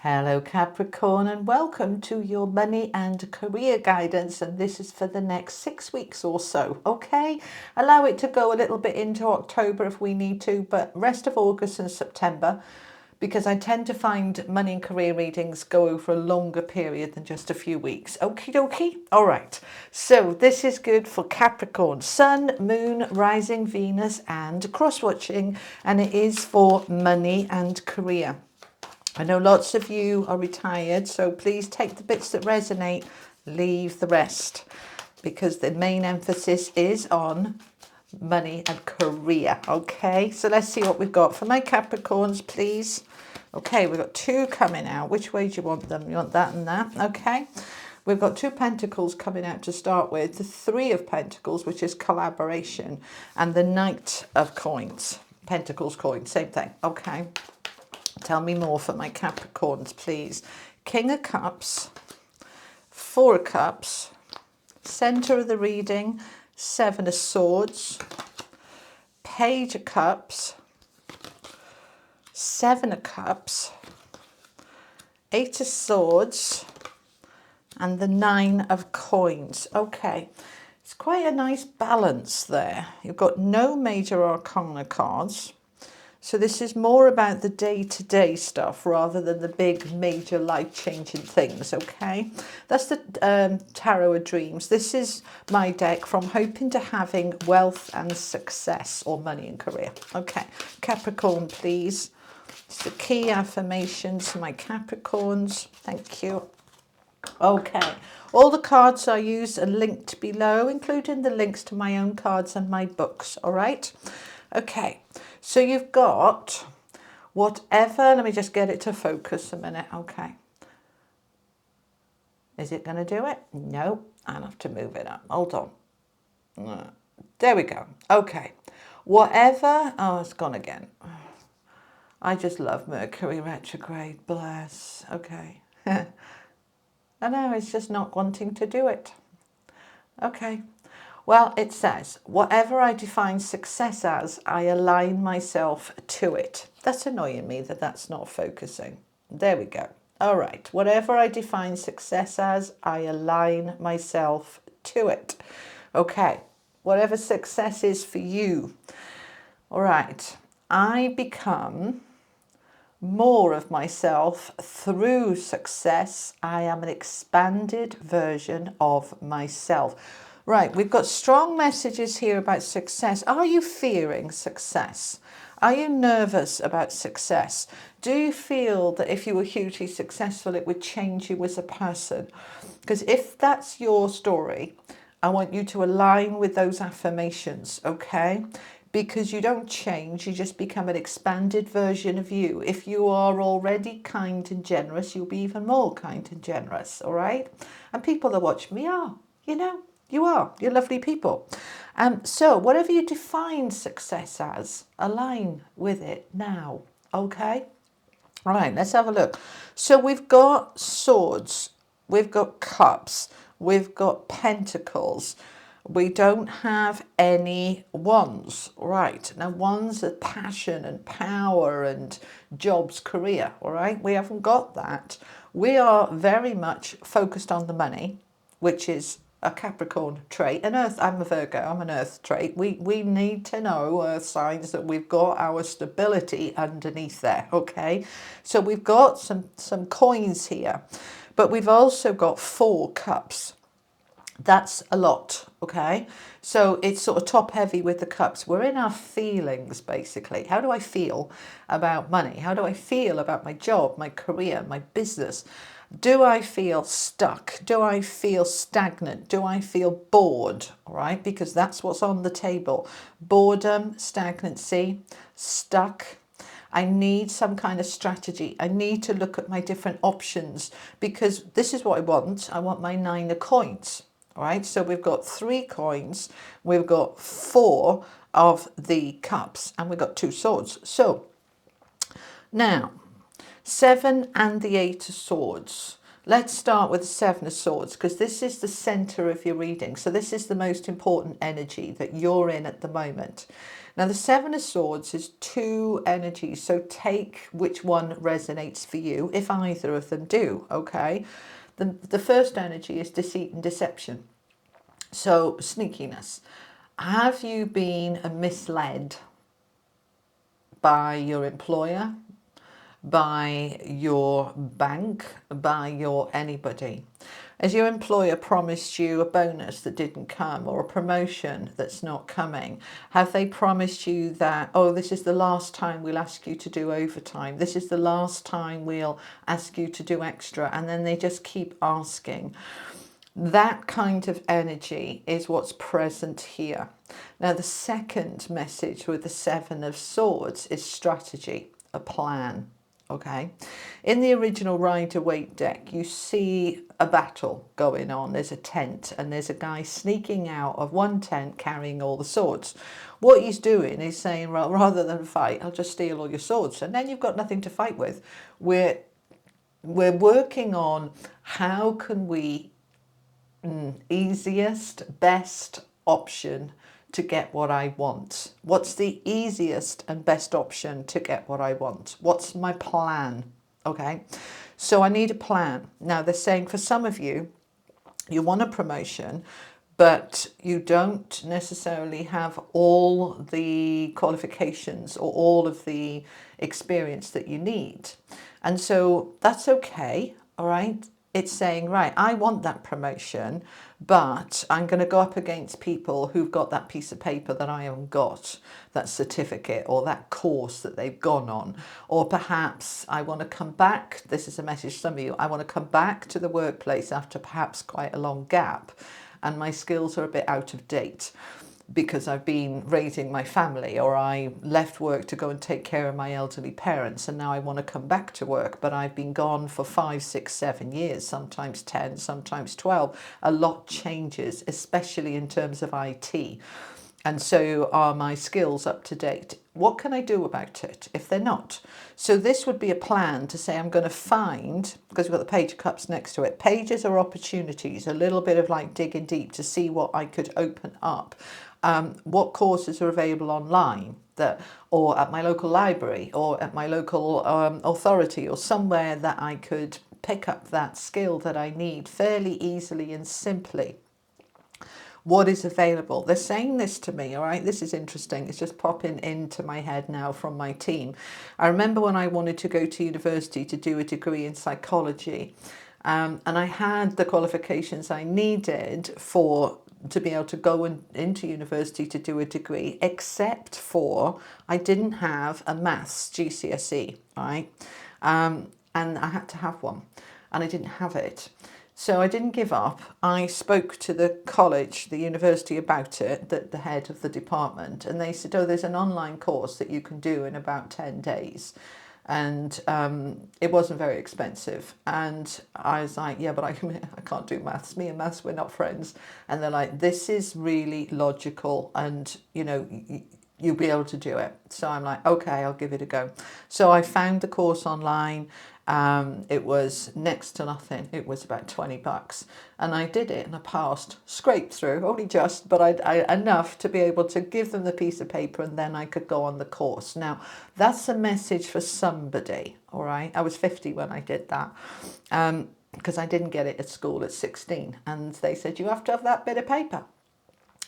Hello Capricorn, and welcome to your money and career guidance, and this is for the next 6 weeks or so. Okay, allow it to go a little bit into October if we need to, but rest of August and September, because I tend to find money and career readings go over a longer period than just a few weeks. Okie dokie. All right, so this is good for Capricorn, Sun, Moon, Rising, Venus and cross watching, and it is for money and career. I know lots of you are retired, so please take the bits that resonate, leave the rest, because the main emphasis is on money and career. Okay, so let's see what we've got for my Capricorns, please. Okay, we've got two coming out. Which way do you want them? You want that and that? Okay, we've got two Pentacles coming out to start with, the Three of Pentacles, which is collaboration, and the Knight of Coins, Pentacles coins, same thing. Okay. Tell me more for my Capricorns, please. King of Cups, Four of Cups, center of the reading, Seven of Swords, Page of Cups, Seven of Cups, Eight of Swords, and the Nine of Coins. Okay, it's quite a nice balance there. You've got no major arcana cards. So this is more about the day-to-day stuff rather than the big major life-changing things, okay? That's the Tarot of Dreams. This is my deck from hoping to having wealth and success, or money and career. Okay, Capricorn, please. It's the key affirmations for my Capricorns. Thank you. Okay, all the cards I use are linked below, including the links to my own cards and my books, all right? Okay, so you've got whatever, let me just get it to focus a minute, okay. Is it going to do it? No, I'll have to move it up, hold on. There we go, okay. Whatever, oh, it's gone again. I just love Mercury retrograde, bless, okay. I know, it's just not wanting to do it. Okay. Well, it says, whatever I define success as, I align myself to it. That's annoying me that that's not focusing. There we go. All right. Whatever I define success as, I align myself to it. Okay. Whatever success is for you. All right. I become more of myself through success. I am an expanded version of myself. Right, we've got strong messages here about success. Are you fearing success? Are you nervous about success? Do you feel that if you were hugely successful, it would change you as a person? Because if that's your story, I want you to align with those affirmations, okay? Because you don't change, you just become an expanded version of you. If you are already kind and generous, you'll be even more kind and generous, all right? And people that watch me are, you know. You are. You're lovely people. So whatever you define success as, align with it now. Okay? All right, let's have a look. So we've got swords. We've got cups. We've got pentacles. We don't have any wands. Right. Now, wands are passion and power and jobs, career. All right? We haven't got that. We are very much focused on the money, which is a Capricorn trait. An earth, I'm a Virgo, I'm an earth trait. We need to know, earth signs, that we've got our stability underneath there, okay? So we've got some coins here, but we've also got 4 cups. That's a lot, okay? So it's sort of top heavy with the cups. We're in our feelings, basically. How do I feel about money? How do I feel about my job, my career, my business? Do I feel stuck? Do I feel stagnant? Do I feel bored? All right, because that's what's on the table. Boredom, stagnancy, stuck. I need some kind of strategy. I need to look at my different options, because this is what I want. I want my 9 of coins. All right, so we've got 3 coins. We've got 4 of the cups, and we've got 2 swords. So now, 7 and the 8 of swords. Let's start with the Seven of Swords, because this is the center of your reading. So this is the most important energy that you're in at the moment. Now, the Seven of Swords is two energies, so take which one resonates for you, if either of them do, okay? The first energy is deceit and deception. So, sneakiness. Have you been misled by your employer, by your bank, by your anybody? As your employer promised you a bonus that didn't come, or a promotion that's not coming? Have they promised you that, oh, this is the last time we'll ask you to do overtime, this is the last time we'll ask you to do extra, and then they just keep asking? That kind of energy is what's present here. Now, the second message with the Seven of Swords is strategy, a plan. Okay, in the original Rider-Waite deck, you see a battle going on. There's a tent and there's a guy sneaking out of one tent carrying all the swords. What he's doing is saying, well, rather than fight, I'll just steal all your swords, and then you've got nothing to fight with. We're working on how can we easiest, best option to get what I want. What's the easiest and best option to get what I want? What's my plan? Okay, so I need a plan. Now, they're saying for some of you, you want a promotion, but you don't necessarily have all the qualifications or all of the experience that you need. And so that's okay, all right? It's saying, right, I want that promotion, but I'm going to go up against people who've got that piece of paper that I haven't got, that certificate or that course that they've gone on. Or perhaps I want to come back, this is a message to some of you, I want to come back to the workplace after perhaps quite a long gap, and my skills are a bit out of date because I've been raising my family, or I left work to go and take care of my elderly parents, and now I want to come back to work, but I've been gone for 5, 6, 7 years, sometimes 10, sometimes 12. A lot changes, especially in terms of IT. And so are my skills up to date? What can I do about it if they're not? So this would be a plan to say I'm going to find, because we've got the Page of Cups next to it, pages are opportunities, a little bit of like digging deep to see what I could open up. What courses are available online, that, or at my local library, or at my local authority, or somewhere that I could pick up that skill that I need fairly easily and simply. What is available? They're saying this to me, all right? This is interesting. It's just popping into my head now from my team. I remember when I wanted to go to university to do a degree in psychology, and I had the qualifications I needed to be able to go into university to do a degree, except for I didn't have a maths GCSE, right? And I had to have one, and I didn't have it. So I didn't give up. I spoke to the college, the university about it, the head of the department, and they said, oh, there's an online course that you can do in about 10 days. And it wasn't very expensive. And I was like, yeah, but I can't do maths. Me and maths, we're not friends. And they're like, this is really logical, and, you know, you'll be able to do it. So I'm like, okay, I'll give it a go. So I found the course online. It was next to nothing. It was about $20, and I did it and I passed, scraped through, only just, but I enough to be able to give them the piece of paper, and then I could go on the course. Now, that's a message for somebody, all right? I was 50 when I did that, because I didn't get it at school at 16, and they said, you have to have that bit of paper.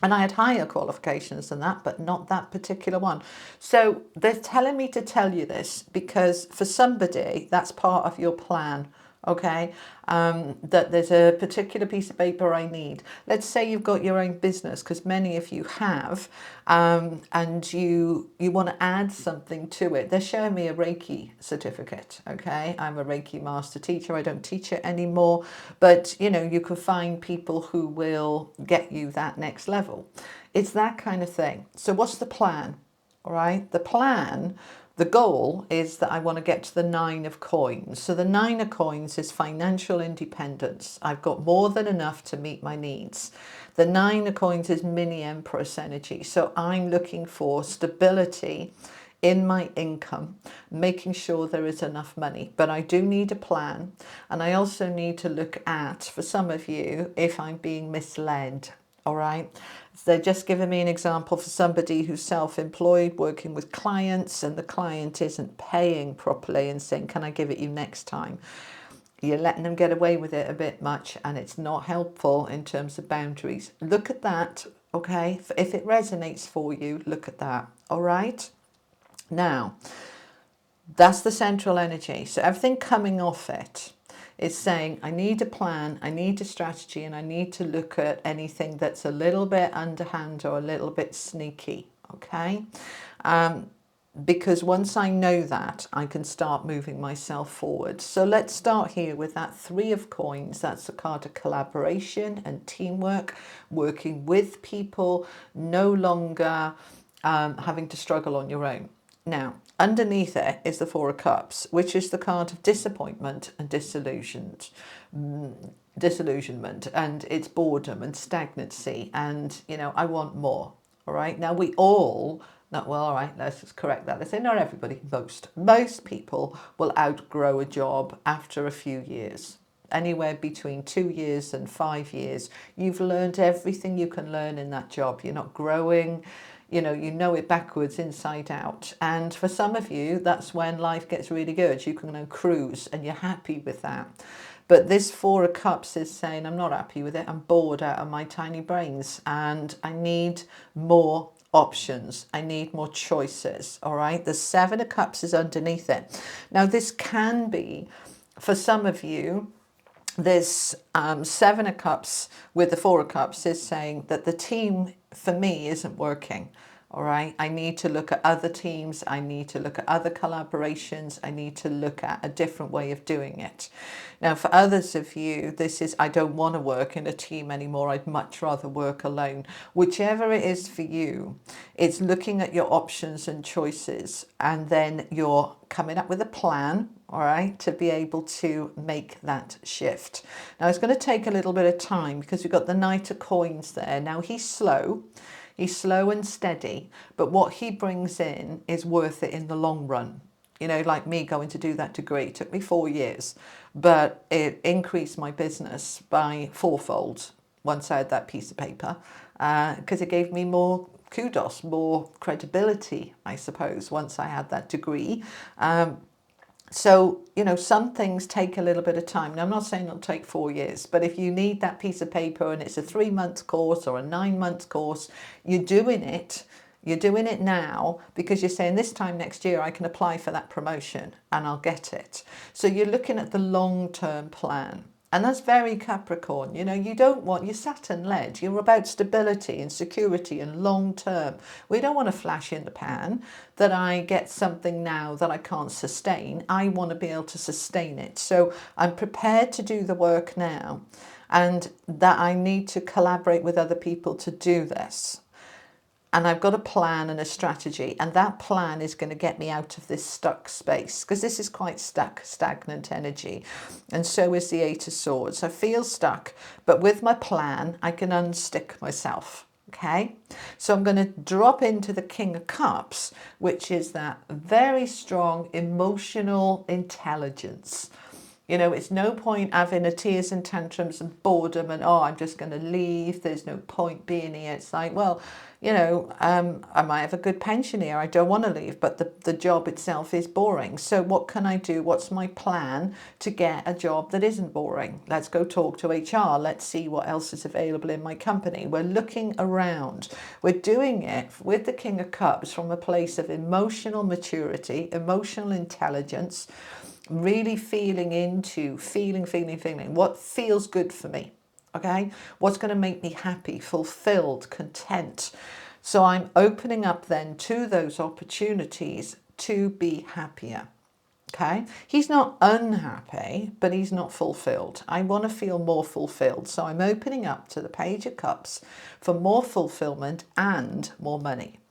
And I had higher qualifications than that, but not that particular one. So they're telling me to tell you this because for somebody, that's part of your plan, okay? That there's a particular piece of paper I need. Let's say you've got your own business, because many of you have, and you want to add something to it. They're showing me a Reiki certificate, okay? I'm a Reiki master teacher. I don't teach it anymore, but you know, you can find people who will get you that next level. It's that kind of thing. So what's the plan? All right, the plan, the goal is that I want to get to the 9 of coins. So the 9 of coins is financial independence. I've got more than enough to meet my needs. The 9 of coins is mini empress energy. So I'm looking for stability in my income, making sure there is enough money. But I do need a plan. And I also need to look at, for some of you, if I'm being misled. All right. So they're just giving me an example for somebody who's self-employed, working with clients, and the client isn't paying properly and saying, can I give it you next time? You're letting them get away with it a bit much, and it's not helpful in terms of boundaries. Look at that, okay? If it resonates for you, look at that, all right? Now, that's the central energy. So everything coming off it is saying, I need a plan, I need a strategy, and I need to look at anything that's a little bit underhand or a little bit sneaky, okay? Because once I know that, I can start moving myself forward. So let's start here with that 3 of coins. That's the card of collaboration and teamwork, working with people, no longer having to struggle on your own. Now, underneath it is the 4 of cups, which is the card of disappointment and disillusionment, and it's boredom and stagnancy, and, you know, I want more. All right. Now we all, not well, all right, let's just correct that. Let's say not everybody, most people will outgrow a job after a few years. Anywhere between 2 years and 5 years, you've learned everything you can learn in that job. You're not growing, you know it backwards, inside out. And for some of you, that's when life gets really good. You can cruise and you're happy with that. But this 4 of cups is saying, I'm not happy with it. I'm bored out of my tiny brains and I need more options. I need more choices. All right. The 7 of cups is underneath it. Now, this can be, for some of you, this 7 of cups with the 4 of cups is saying that the team for me isn't working. All right, I need to look at other teams. I need to look at other collaborations. I need to look at a different way of doing it. Now, for others of you, this is, I don't want to work in a team anymore. I'd much rather work alone. Whichever it is for you, it's looking at your options and choices, and then you're coming up with a plan, all right, to be able to make that shift. Now, it's going to take a little bit of time because we've got the Knight of Coins there. Now, he's slow. He's slow and steady, but what he brings in is worth it in the long run. You know, like me going to do that degree, it took me 4 years, but it increased my business by 4-fold once I had that piece of paper, because it gave me more kudos, more credibility, I suppose, once I had that degree. So, you know, some things take a little bit of time. Now, I'm not saying it'll take 4 years, but if you need that piece of paper and it's a 3-month course or a 9-month course, you're doing it. You're doing it now because you're saying this time next year I can apply for that promotion and I'll get it. So you're looking at the long-term plan. And that's very Capricorn. You know, you don't want, you're Saturn led. You're about stability and security and long term. We don't want a flash in the pan that I get something now that I can't sustain. I want to be able to sustain it. So I'm prepared to do the work now, and that I need to collaborate with other people to do this. And I've got a plan and a strategy, and that plan is going to get me out of this stuck space, because this is quite stuck, stagnant energy. And so is the 8 of Swords. I feel stuck, but with my plan, I can unstick myself. Okay, so I'm going to drop into the King of Cups, which is that very strong emotional intelligence. You know, it's no point having a tears and tantrums and boredom and, oh, I'm just going to leave. There's no point being here. It's like, well, you know, I might have a good pension here. I don't want to leave, but the job itself is boring. So what can I do? What's my plan to get a job that isn't boring? Let's go talk to HR. Let's see what else is available in my company. We're looking around. We're doing it with the King of Cups from a place of emotional maturity, emotional intelligence, really feeling into, feeling what feels good for me. Okay, what's going to make me happy, fulfilled, content. So I'm opening up then to those opportunities to be happier. Okay, he's not unhappy, but he's not fulfilled. I want to feel more fulfilled. So I'm opening up to the Page of Cups for more fulfillment and more money.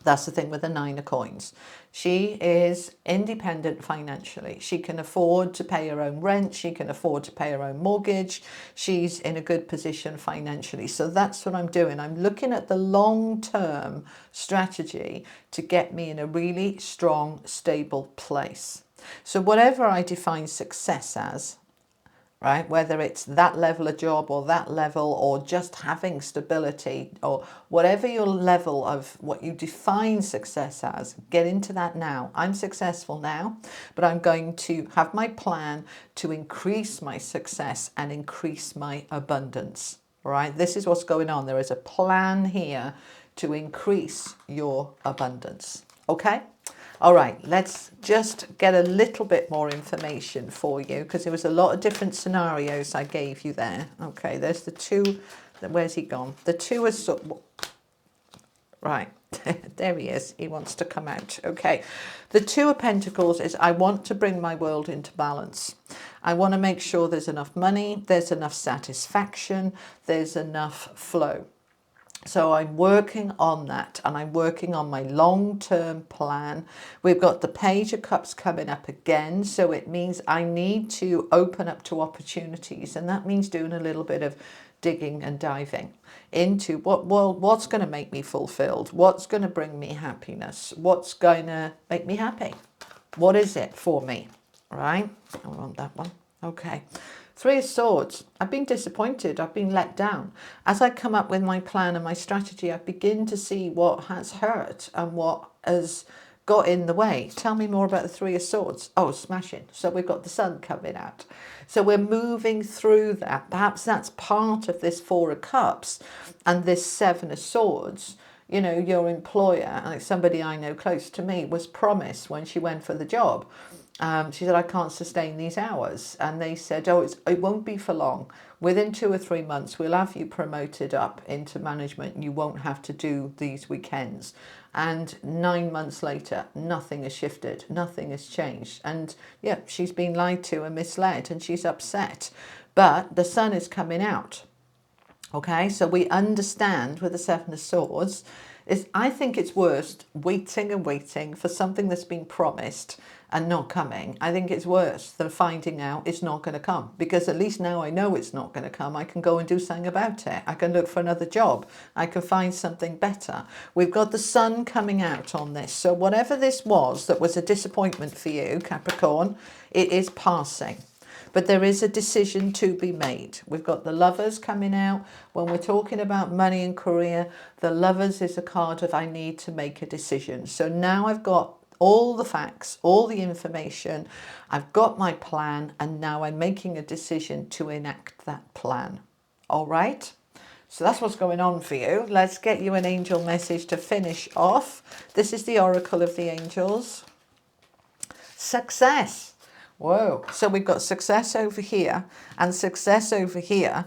That's the thing with the 9 of coins. She is independent financially. She can afford to pay her own rent. She can afford to pay her own mortgage. She's in a good position financially. So that's what I'm doing. I'm looking at the long-term strategy to get me in a really strong, stable place. So whatever I define success as, right? Whether it's that level of job or that level or just having stability or whatever your level of what you define success as, get into that now. I'm successful now, but I'm going to have my plan to increase my success and increase my abundance, right? This is what's going on. There is a plan here to increase your abundance, okay? All right, let's just get a little bit more information for you because there was a lot of different scenarios I gave you there. Okay, there's the 2. Where's he gone? The 2 is... Right, there he is. He wants to come out. Okay, the 2 of Pentacles is I want to bring my world into balance. I want to make sure there's enough money, there's enough satisfaction, there's enough flow. So I'm working on that, and I'm working on my long-term plan. We've got the Page of Cups coming up again, so it means I need to open up to opportunities, and that means doing a little bit of digging and diving into what's going to make me fulfilled, what's going to bring me happiness, what's going to make me happy. What is it for me, right? I want that one. Okay. 3 of Swords. I've been disappointed. I've been let down. As I come up with my plan and my strategy, I begin to see what has hurt and what has got in the way. Tell me more about the 3 of Swords. Oh, smashing. So we've got the Sun coming out. So we're moving through that. Perhaps that's part of this 4 of Cups and this 7 of Swords. You know, your employer, like somebody I know close to me, was promised when she went for the job. She said, I can't sustain these hours. And they said, oh, it won't be for long. Within 2 or 3 months, we'll have you promoted up into management. You won't have to do these weekends. And 9 months later, nothing has shifted. Nothing has changed. And yeah, she's been lied to and misled and she's upset. But the Sun is coming out. Okay, so we understand with the 7 of Swords is I think it's worse waiting and waiting for something that's been promised and not coming. I think it's worse than finding out it's not going to come, because at least now I know it's not going to come. I can go and do something about it. I can look for another job. I can find something better. We've got the Sun coming out on this. So whatever this was that was a disappointment for you, Capricorn, it is passing. But there is a decision to be made. We've got the Lovers coming out. When we're talking about money and career, the Lovers is a card of I need to make a decision. So now I've got all the facts, all the information. I've got my plan, and now I'm making a decision to enact that plan. All right? So that's what's going on for you. Let's get you an angel message to finish off. This is the Oracle of the Angels. Success. Whoa, so we've got success over here and success over here,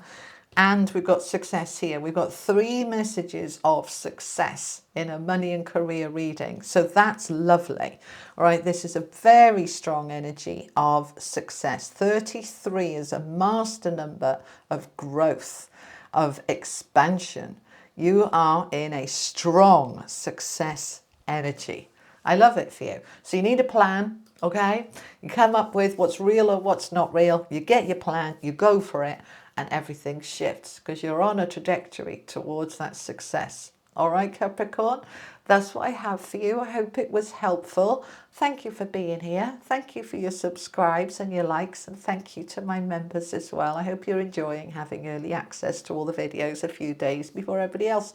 and we've got success here. We've got 3 messages of success in a money and career reading. So that's lovely. All right, this is a very strong energy of success. 33 is a master number of growth, of expansion. You are in a strong success energy. I love it for you. So you need a plan. Okay, you come up with what's real or what's not real. You get your plan, you go for it, and everything shifts because you're on a trajectory towards that success. All right, Capricorn, that's what I have for you. I hope it was helpful. Thank you for being here. Thank you for your subscribes and your likes, and thank you to my members as well. I hope you're enjoying having early access to all the videos a few days before everybody else.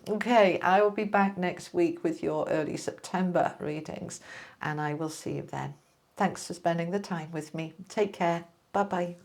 Okay, I will be back next week with your early September readings, and I will see you then. Thanks for spending the time with me. Take care. Bye-bye.